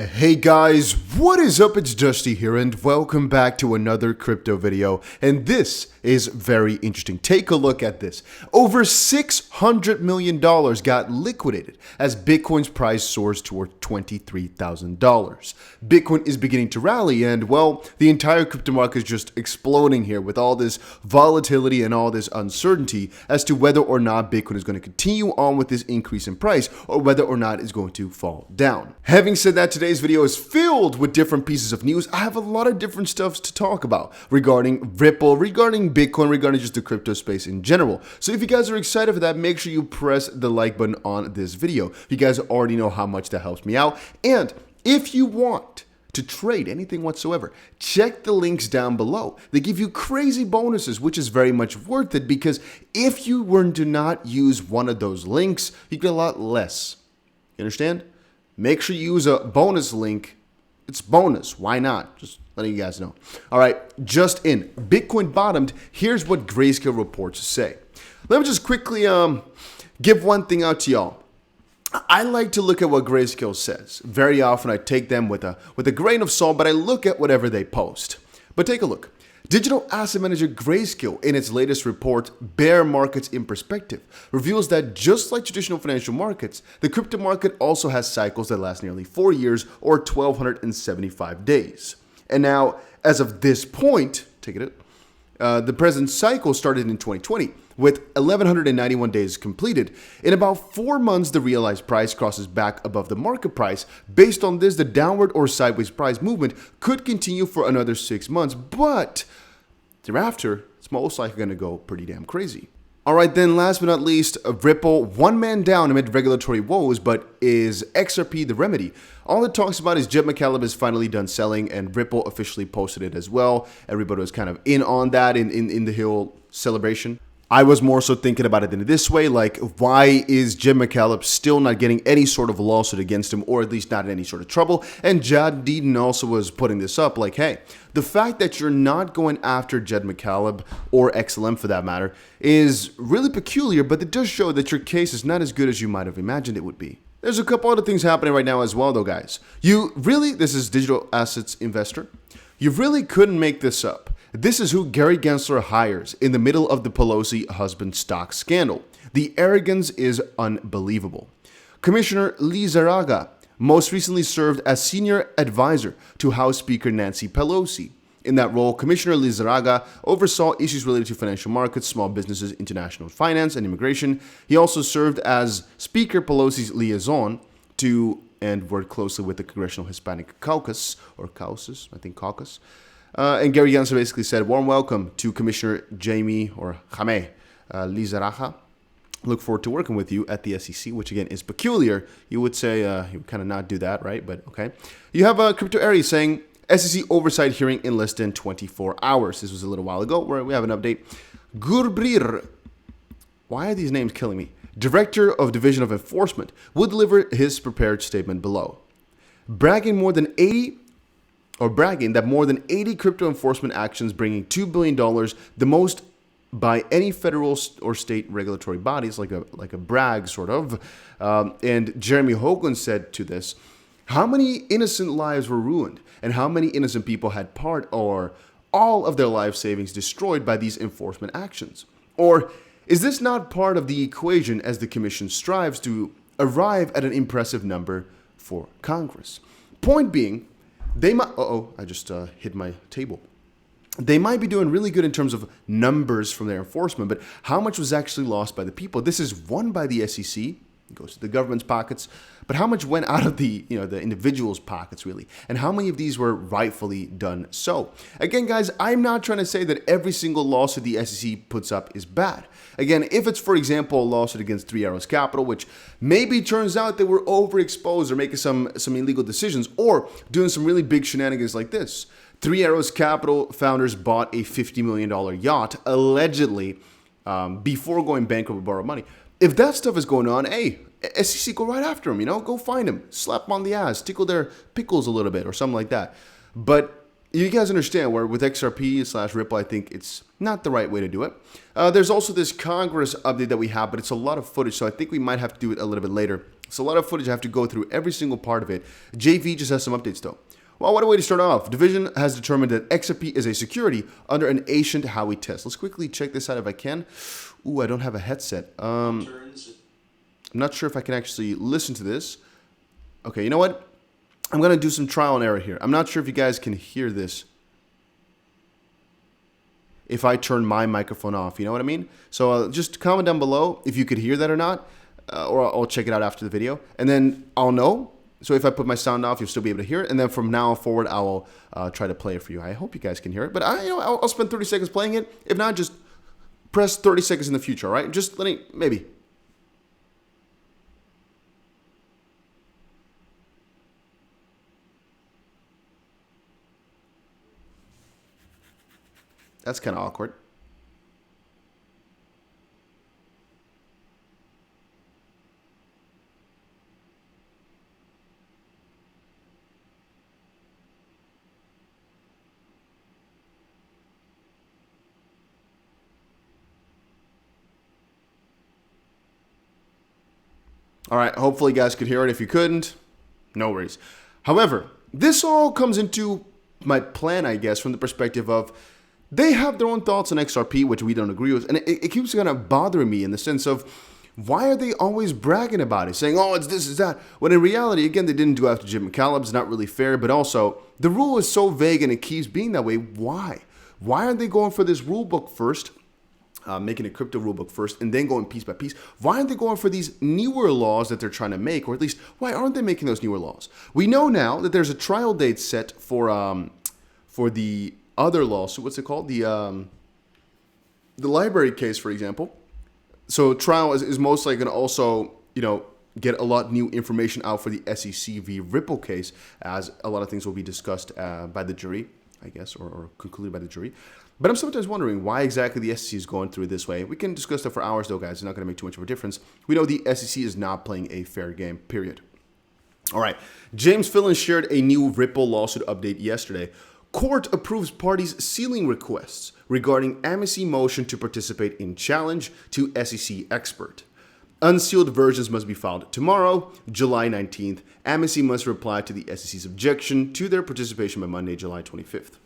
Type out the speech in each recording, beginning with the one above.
Hey guys, what is up? It's Dusty here and welcome back to another crypto video, and this is very interesting. Take a look at this. Over $600 million got liquidated as Bitcoin's price soars toward $23,000. Bitcoin is beginning to rally and, well, the entire crypto market is just exploding here with all this volatility and all this uncertainty as to whether or not Bitcoin is going to continue on with this increase in price or whether or not it's going to fall down. Having said that, today's video is filled with different pieces of news. I have a lot of different stuff to talk about regarding Ripple, regarding Bitcoin, regarding just the crypto space in general. So if you guys are excited for that, make sure you press the like button on this video. You guys already know how much that helps me out. And if you want to trade anything whatsoever, check the links down below. They give you crazy bonuses, which is very much worth it because if you were to not use one of those links, you get a lot less. You understand? Make sure you use a bonus link. It's bonus. Why not? Just letting you guys know. All right, just in. Bitcoin bottomed. Here's what Grayscale reports say. Let me just quickly give one thing out to y'all. I like to look at what Grayscale says. Very often I take them with a grain of salt, but I look at whatever they post. But take a look. Digital asset manager Grayscale, in its latest report, Bear Markets in Perspective, reveals that just like traditional financial markets, the crypto market also has cycles that last nearly 4 years or 1,275 days. And now, as of this point, the present cycle started in 2020, with 1,191 days completed. In about 4 months, the realized price crosses back above the market price. Based on this, the downward or sideways price movement could continue for another 6 months, but thereafter, it's most likely going to go pretty damn crazy. All right, then last but not least, Ripple, one man down amid regulatory woes, but is XRP the remedy? All it talks about is Jed McCaleb is finally done selling, and Ripple officially posted it as well. Everybody was kind of in on that in the whole celebration. I was more so thinking about it in this way, like, why is Jed McCaleb still not getting any sort of lawsuit against him, or at least not in any sort of trouble? And Jad Deedon also was putting this up, like, hey, the fact that you're not going after Jed McCaleb, or XLM for that matter, is really peculiar, but it does show that your case is not as good as you might have imagined it would be. There's a couple other things happening right now as well, though, guys. This is Digital Assets Investor. You really couldn't make this up. This is who Gary Gensler hires in the middle of the Pelosi husband stock scandal. The arrogance is unbelievable. Commissioner Lizarraga most recently served as senior advisor to House Speaker Nancy Pelosi. In that role, Commissioner Lizarraga oversaw issues related to financial markets, small businesses, international finance, and immigration. He also served as Speaker Pelosi's liaison to and worked closely with the Congressional Hispanic Caucus, or Caucus, I think Caucus. And Gary Gensler basically said, warm welcome to Commissioner Jaime Lizarraga. Look forward to working with you at the SEC, which again is peculiar. You would say you would kind of not do that, right? But okay. You have Crypto Aries saying SEC oversight hearing in less than 24 hours. This was a little while ago where we have an update. Gurbrir, why are these names killing me? Director of Division of Enforcement will deliver his prepared statement below. Bragging that more than 80 crypto enforcement actions bringing $2 billion, the most by any federal or state regulatory bodies, like a brag sort of. And Jeremy Hogan said to this, how many innocent lives were ruined and how many innocent people had part or all of their life savings destroyed by these enforcement actions? Or is this not part of the equation as the commission strives to arrive at an impressive number for Congress? Point being, they might, I just hit my table. They might be doing really good in terms of numbers from their enforcement, but how much was actually lost by the people? This is won by the SEC. It goes to the government's pockets, but how much went out of the individuals' pockets really? And how many of these were rightfully done so? Again, guys, I'm not trying to say that every single lawsuit the SEC puts up is bad. Again, if it's, for example, a lawsuit against Three Arrows Capital, which maybe turns out they were overexposed or making some illegal decisions or doing some really big shenanigans like this. Three Arrows Capital founders bought a $50 million yacht, allegedly, before going bankrupt with borrowed money. If that stuff is going on, hey, SEC, go right after them, go find them, slap them on the ass, tickle their pickles a little bit or something like that. But you guys understand where with XRP/Ripple, I think it's not the right way to do it. There's also this Congress update that we have, but it's a lot of footage, so I think we might have to do it a little bit later It's a lot of footage. I have to go through every single part of it. JV just has some updates though. Well, what a way to start off. Division has determined that XRP is a security under an ancient Howey test. Let's quickly check this out if I can. Ooh, I don't have a headset. I'm not sure if I can actually listen to this. Okay, you know what? I'm going to do some trial and error here. I'm not sure if you guys can hear this if I turn my microphone off. You know what I mean? So just comment down below if you could hear that or not, or I'll check it out after the video. And then I'll know. So if I put my sound off, you'll still be able to hear it. And then from now forward, I will try to play it for you. I hope you guys can hear it. But I'll spend 30 seconds playing it. If not, just press 30 seconds in the future, all right? Just letting, maybe. That's kind of awkward. All right, hopefully you guys could hear it. If you couldn't, no worries. However, this all comes into my plan, I guess, from the perspective of they have their own thoughts on XRP, which we don't agree with. And it keeps kind of bothering me in the sense of, why are they always bragging about it, saying, oh, it's this, it's that, when in reality, again, they didn't do after Jim McCallum. It's not really fair, but also the rule is so vague and it keeps being that way. Why? Why aren't they going for this rule book first? Making a crypto rulebook first and then going piece by piece. Why aren't they going for these newer laws that they're trying to make, or at least why aren't they making those newer laws? We know now that there's a trial date set for the other lawsuit. What's it called? The library case, for example. So trial is most likely going to also, get a lot new information out for the SEC v. Ripple case, as a lot of things will be discussed by the jury, I guess, or concluded by the jury. But I'm sometimes wondering why exactly the SEC is going through it this way. We can discuss that for hours, though, guys. It's not going to make too much of a difference. We know the SEC is not playing a fair game, period. All right. James Fillon shared a new Ripple lawsuit update yesterday. Court approves parties' sealing requests regarding Amici motion to participate in challenge to SEC expert. Unsealed versions must be filed tomorrow, July 19th. Amici must reply to the SEC's objection to their participation by Monday, July 25th.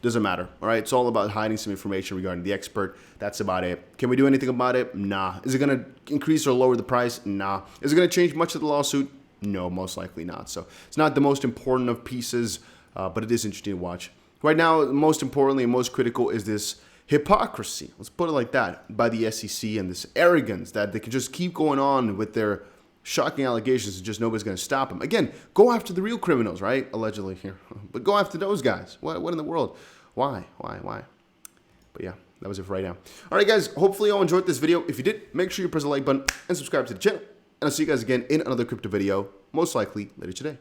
Doesn't matter, all right? It's all about hiding some information regarding the expert. That's about it. Can we do anything about it? Nah. Is it going to increase or lower the price? Nah. Is it going to change much of the lawsuit? No, most likely not. So it's not the most important of pieces, but it is interesting to watch. Right now, most importantly and most critical is this hypocrisy, let's put it like that, by the SEC, and this arrogance that they can just keep going on with their shocking allegations and just nobody's going to stop them. Again, go after the real criminals, right? Allegedly here. But go after those guys. What in the world? Why? But yeah, that was it for right now. All right, guys, hopefully you all enjoyed this video. If you did, make sure you press the like button and subscribe to the channel. And I'll see you guys again in another crypto video, most likely later today.